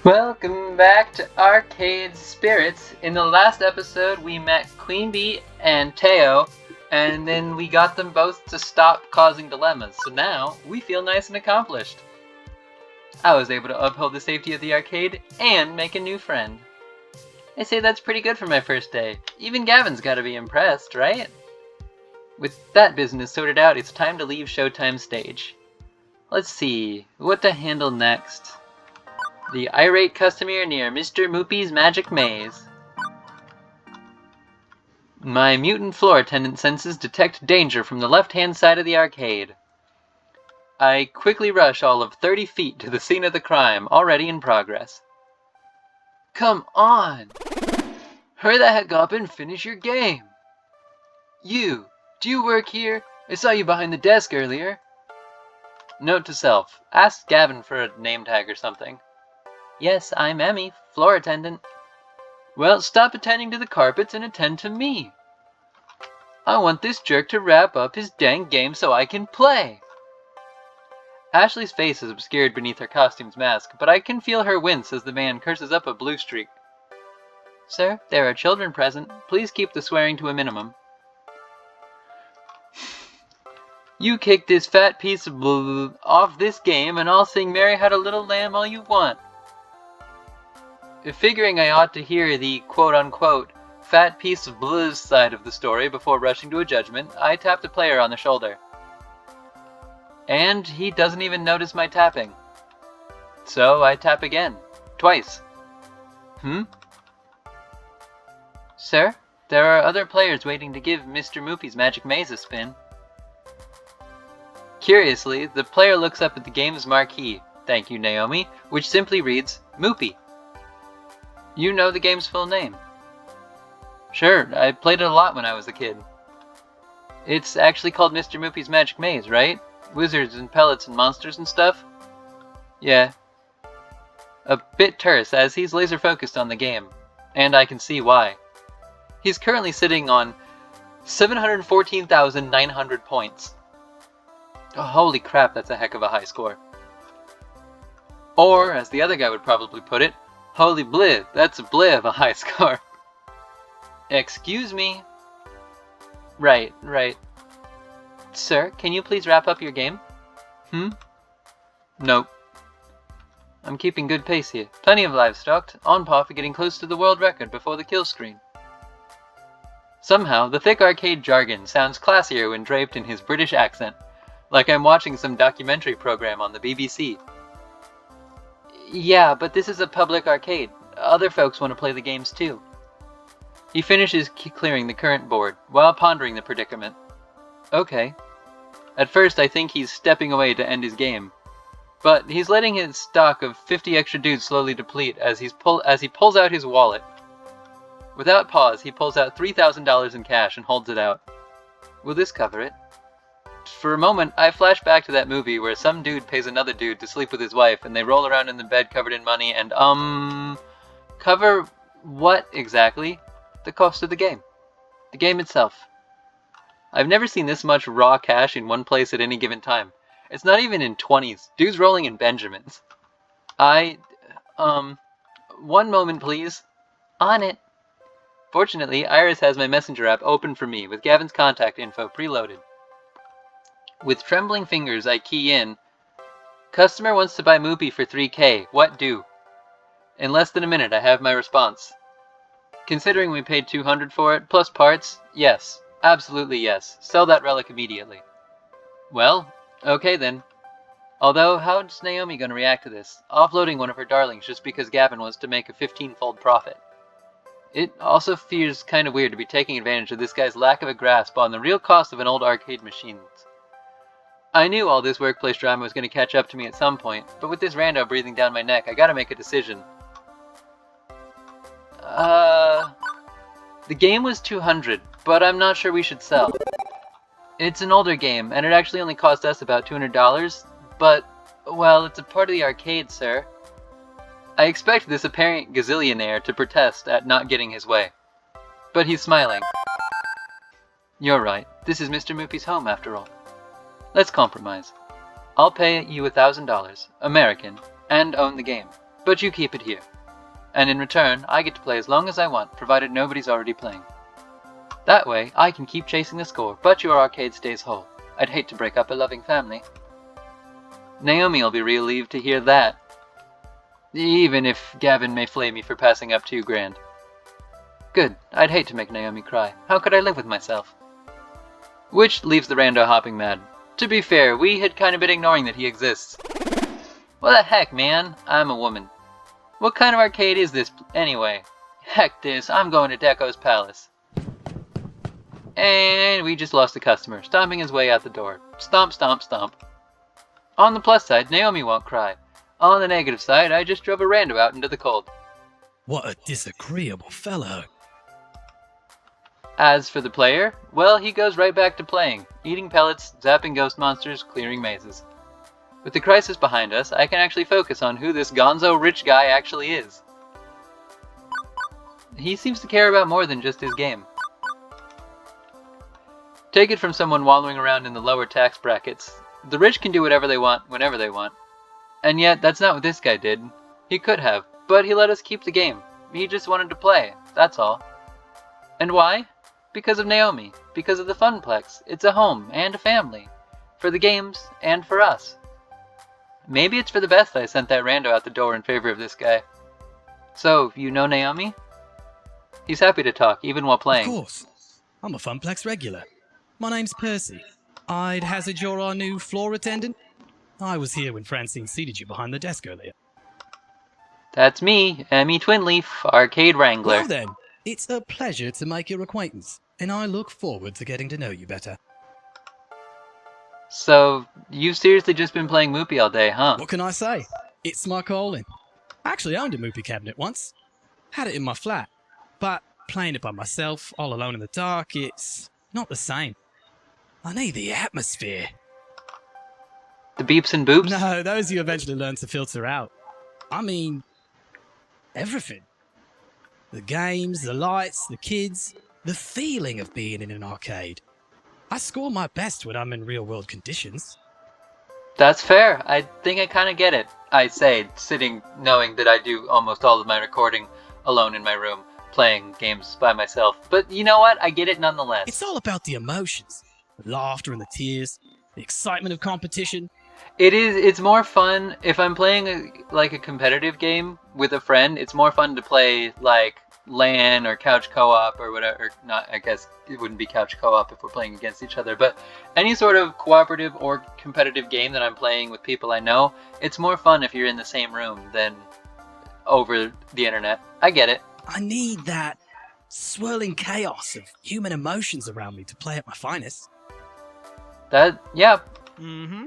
Welcome back to Arcade Spirits. In the last episode, we met Queen Bee and Teo, and then we got them both to stop causing dilemmas. So now, we feel nice and accomplished. I was able to uphold the safety of the arcade and make a new friend. I say that's pretty good for my first day. Even Gavin's gotta be impressed, right? With that business sorted out, it's time to leave Showtime stage. Let's see, what to handle next? The irate customer near Mr. Moopy's Magic Maze. My mutant floor attendant senses detect danger from the left-hand side of the arcade. I quickly rush all of 30 feet to the scene of the crime, already in progress. Come on! Hurry the heck up and finish your game! You! Do you work here? I saw you behind the desk earlier. Note to self, ask Gavin for a name tag or something. Yes, I'm Emmy, floor attendant. Well, stop attending to the carpets and attend to me. I want this jerk to wrap up his dang game so I can play. Ashley's face is obscured beneath her costume's mask, but I can feel her wince as the man curses up a blue streak. Sir, there are children present. Please keep the swearing to a minimum. You kick this fat piece of blue off this game and I'll sing Mary Had a Little Lamb all you want. Figuring I ought to hear the quote-unquote fat piece of blues side of the story before rushing to a judgment, I tap the player on the shoulder. And he doesn't even notice my tapping. So I tap again. Twice. Sir, there are other players waiting to give Mr. Moopy's Magic Maze a spin. Curiously, the player looks up at the game's marquee, thank you Naomi, which simply reads, Moopy. You know the game's full name. Sure, I played it a lot when I was a kid. It's actually called Mr. Moopy's Magic Maze, right? Wizards and pellets and monsters and stuff? Yeah. A bit terse, as he's laser focused on the game. And I can see why. He's currently sitting on 714,900 points. Oh, holy crap, that's a heck of a high score. Or, as the other guy would probably put it, holy blih, that's a blih of a high score. Excuse me. Right. Sir, can you please wrap up your game? Nope. I'm keeping good pace here. Plenty of livestock, on par for getting close to the world record before the kill screen. Somehow, the thick arcade jargon sounds classier when draped in his British accent, like I'm watching some documentary program on the BBC. Yeah, but this is a public arcade. Other folks want to play the games too. He finishes clearing the current board, while pondering the predicament. Okay. At first I think he's stepping away to end his game. But he's letting his stock of 50 extra dudes slowly deplete as he pulls out his wallet. Without pause, he pulls out $3,000 in cash and holds it out. Will this cover it? For a moment, I flash back to that movie where some dude pays another dude to sleep with his wife and they roll around in the bed covered in money and, cover what exactly? The cost of the game. The game itself. I've never seen this much raw cash in one place at any given time. It's not even in 20s. Dude's rolling in Benjamins. One moment please. On it. Fortunately, Iris has my messenger app open for me with Gavin's contact info preloaded. With trembling fingers, I key in, customer wants to buy Moopy for $3K, what do? In less than a minute, I have my response. Considering we paid $200 for it, plus parts, yes. Absolutely yes. Sell that relic immediately. Well, okay then. Although, how's Naomi gonna react to this? Offloading one of her darlings just because Gavin wants to make a 15-fold profit. It also feels kind of weird to be taking advantage of this guy's lack of a grasp on the real cost of an old arcade machine. I knew all this workplace drama was going to catch up to me at some point, but with this rando breathing down my neck, I gotta make a decision. The game was $200, but I'm not sure we should sell. It's an older game, and it actually only cost us about $200, but, well, it's a part of the arcade, sir. I expect this apparent gazillionaire to protest at not getting his way. But he's smiling. You're right, this is Mr. Moopy's home after all. Let's compromise. I'll pay you $1,000, American, and own the game. but you keep it here. And in return, I get to play as long as I want, provided nobody's already playing. That way, I can keep chasing the score, but your arcade stays whole. I'd hate to break up a loving family. Naomi will be relieved to hear that. Even if Gavin may flay me for passing up $2,000. Good, I'd hate to make Naomi cry. How could I live with myself? Which leaves the rando hopping mad. To be fair, we had kind of been ignoring that he exists. What the heck, man? I'm a woman. What kind of arcade is this, anyway? Heck this, I'm going to Deco's Palace. And we just lost a customer, stomping his way out the door. Stomp, stomp, stomp. On the plus side, Naomi won't cry. On the negative side, I just drove a rando out into the cold. What a disagreeable fellow. As for the player, well, he goes right back to playing, eating pellets, zapping ghost monsters, clearing mazes. With the crisis behind us, I can actually focus on who this gonzo rich guy actually is. He seems to care about more than just his game. Take it from someone wallowing around in the lower tax brackets. The rich can do whatever they want, whenever they want. And yet, that's not what this guy did. He could have, but he let us keep the game. He just wanted to play, that's all. And why? Because of Naomi. Because of the Funplex. It's a home and a family. For the games, and for us. Maybe it's for the best I sent that rando out the door in favor of this guy. So, you know Naomi? He's happy to talk, even while playing. Of course. I'm a Funplex regular. My name's Percy. I'd hazard you're our new floor attendant? I was here when Francine seated you behind the desk earlier. That's me, Emmy Twinleaf, arcade wrangler. Well then, it's a pleasure to make your acquaintance, and I look forward to getting to know you better. So, you've seriously just been playing Moopy all day, huh? What can I say? It's my calling. I actually owned a Moopy cabinet once. Had it in my flat. But playing it by myself, all alone in the dark, it's not the same. I need the atmosphere. The beeps and boops? No, those you eventually learn to filter out. I mean, everything. The games, the lights, the kids, the feeling of being in an arcade. I score my best when I'm in real-world conditions. That's fair. I think I kind of get it. I say, sitting knowing that I do almost all of my recording alone in my room, playing games by myself. But you know what? I get it nonetheless. It's all about the emotions. The laughter and the tears, the excitement of competition. It's more fun if I'm playing a competitive game with a friend. It's more fun to play like LAN or couch co-op or whatever. Not, I guess it wouldn't be couch co-op if we're playing against each other, but any sort of cooperative or competitive game that I'm playing with people I know, it's more fun if you're in the same room than over the internet. I get it. I need that swirling chaos of human emotions around me to play at my finest. Yeah. Mm-hmm.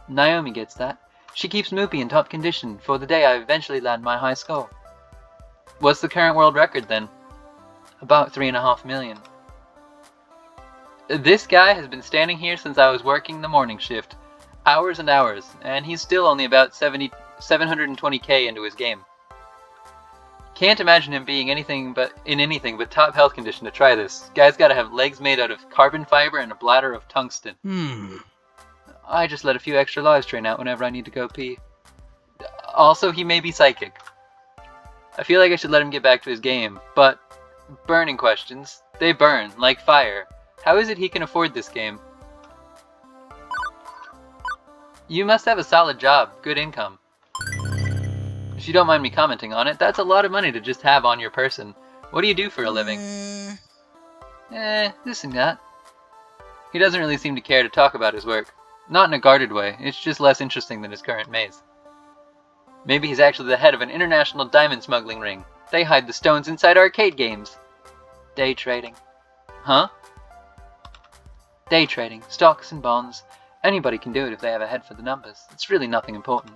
Naomi gets that. She keeps Moopy in top condition for the day I eventually land my high score. What's the current world record then? About 3.5 million. This guy has been standing here since I was working the morning shift. Hours and hours, and he's still only about 720k into his game. Can't imagine him being anything but top health condition to try this. Guy's gotta have legs made out of carbon fiber and a bladder of tungsten. I just let a few extra lives drain out whenever I need to go pee. Also, he may be psychic. I feel like I should let him get back to his game, but burning questions, they burn like fire. How is it he can afford this game? You must have a solid job, good income. If you don't mind me commenting on it, that's a lot of money to just have on your person. What do you do for a living? This and that. He doesn't really seem to care to talk about his work. Not in a guarded way, it's just less interesting than his current maze. Maybe he's actually the head of an international diamond smuggling ring. They hide the stones inside arcade games. Day trading. Huh? Day trading, stocks and bonds. Anybody can do it if they have a head for the numbers. It's really nothing important.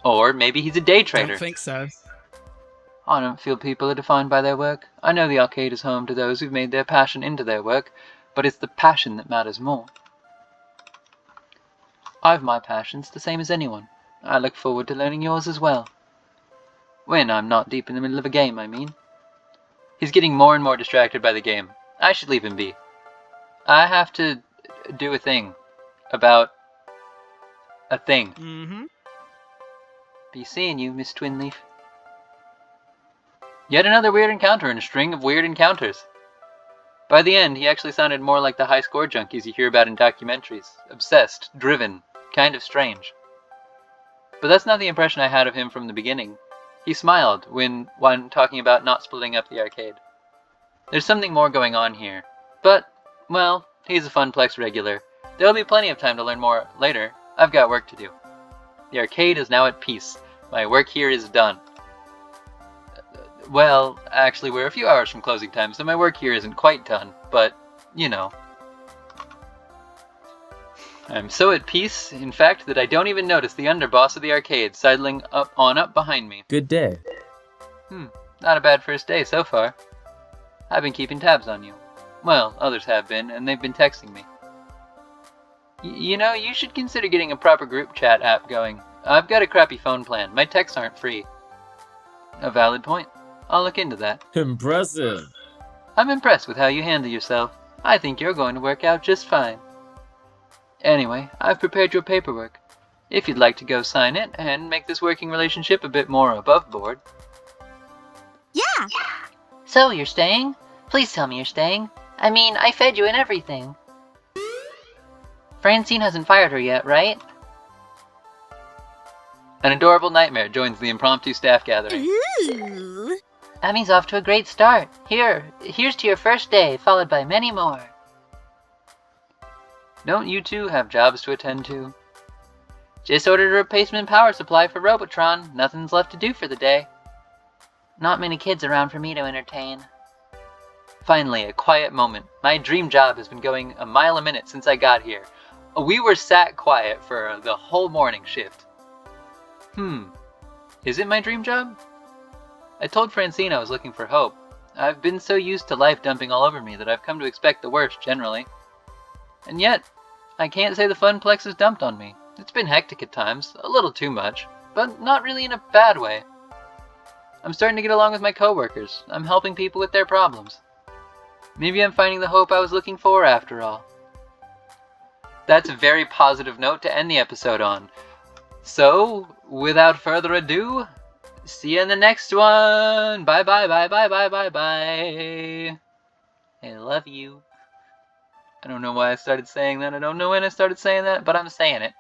Or maybe he's a day trader. Don't think so. I don't feel people are defined by their work. I know the arcade is home to those who've made their passion into their work, but it's the passion that matters more. I've my passions, the same as anyone. I look forward to learning yours as well. When I'm not deep in the middle of a game, I mean. He's getting more and more distracted by the game. I should leave him be. I have to do a thing about a thing. Be seeing you, Miss Twinleaf. Yet another weird encounter in a string of weird encounters. By the end, he actually sounded more like the high-score junkies you hear about in documentaries. Obsessed, driven, kind of strange. But that's not the impression I had of him from the beginning. He smiled when talking about not splitting up the arcade. There's something more going on here. But, well, he's a Funplex regular. There'll be plenty of time to learn more later. I've got work to do. The arcade is now at peace. My work here is done. Well, actually, we're a few hours from closing time, so my work here isn't quite done, but, you know. I'm so at peace, in fact, that I don't even notice the underboss of the arcade sidling up behind me. Good day. Not a bad first day so far. I've been keeping tabs on you. Well, others have been, and they've been texting me. You know, you should consider getting a proper group chat app going. I've got a crappy phone plan. My texts aren't free. A valid point. I'll look into that. Impressive. I'm impressed with how you handle yourself. I think you're going to work out just fine. Anyway, I've prepared your paperwork. If you'd like to go sign it and make this working relationship a bit more above board. Yeah. So, you're staying? Please tell me you're staying. I mean, I fed you and everything. Francine hasn't fired her yet, right? An adorable nightmare joins the impromptu staff gathering. Ooh. Emmy's off to a great start. Here's to your first day, followed by many more. Don't you two have jobs to attend to? Just ordered a replacement power supply for Robotron. Nothing's left to do for the day. Not many kids around for me to entertain. Finally, a quiet moment. My dream job has been going a mile a minute since I got here. We were sat quiet for the whole morning shift. Is it my dream job? I told Francine I was looking for hope. I've been so used to life dumping all over me that I've come to expect the worst, generally. And yet, I can't say the Funplex has dumped on me. It's been hectic at times, a little too much, but not really in a bad way. I'm starting to get along with my coworkers. I'm helping people with their problems. Maybe I'm finding the hope I was looking for after all. That's a very positive note to end the episode on. So, without further ado, see you in the next one. Bye bye bye bye bye bye bye. I love you. I don't know why I started saying that. I don't know when I started saying that, but I'm saying it.